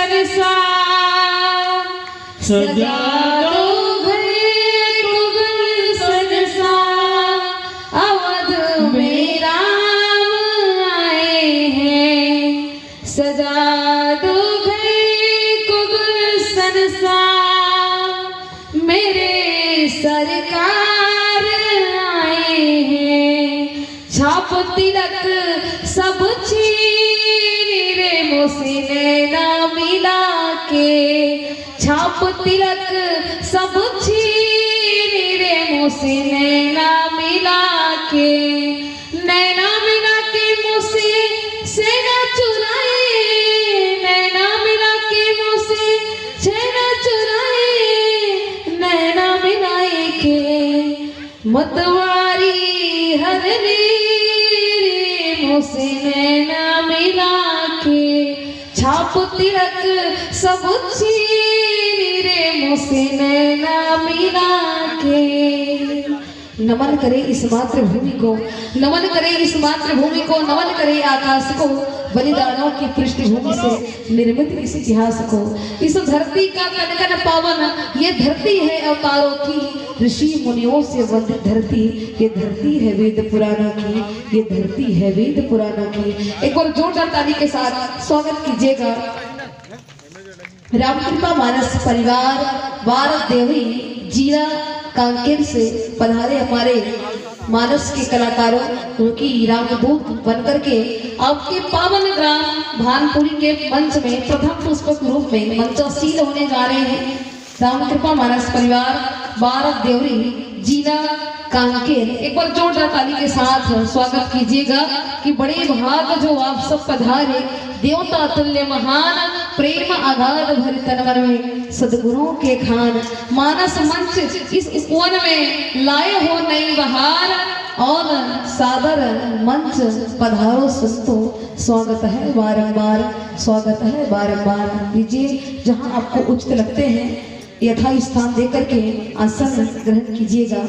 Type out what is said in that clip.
सरसा सजा दो घर को गुलशन सा अवध में राम आए हैं सजा दो घर को गुलशन सा मेरे सरकार आए हैं छाप तिलक सब छीन रे मुझसे नैना मिला के छाप तिलक सब छीन रे मुझसे नैना मिला के नैना मिला के मुझसे सेना चुराए नैना मिला के मुझसे सेना चुराए नैना मिलाए के मतवारी हरने रे मुझसे नैना मिला के छाप तिलक सब छीन रे मुझसे नैना मिला के। नमन करे इस मातृभूमि को नमन करे इस मातृभूमि को नमन करे आकाश को बलिदानों की पृष्ठभूमि से निर्मित इस इतिहास को इस धरती का कण कण पावन ये धरती है अवतारों की ऋषि मुनियों से वंदित धरती ये धरती है वेद पुराणों की ये धरती है वेद पुराणों की। एक बार जोरदार ताली के साथ स्वागत कीजिएगा रामकृपा मानस परिवार भारत देवी जीरा कांकेर से पधारे हमारे मानस के कलाकारों क्योंकि रामदूत बनकर के आपके पावन ग्राम भानपुरी के मंच में प्रथम पुष्पक रूप में मंचासीन होने जा रहे हैं रामकृपा मानस परिवार भारत देवरी जीना कांकेर। एक बार जोरदार ताली के साथ स्वागत कीजिएगा कि बड़े भाग जो आप सब पधारे देवता तुल्य महान प्रेम आगाध भरे तनवर में सदगुरुओं के खान मानस मंच इस उपवन में लाए हो नई बहार और सादर मंच पधारो संतो स्वागत है बारंबार स्वागत है बारंबार। लीजिए जहां आपको उचित लगते हैं यथा स्थान देकर के आसन ग्रहण कीजिएगा।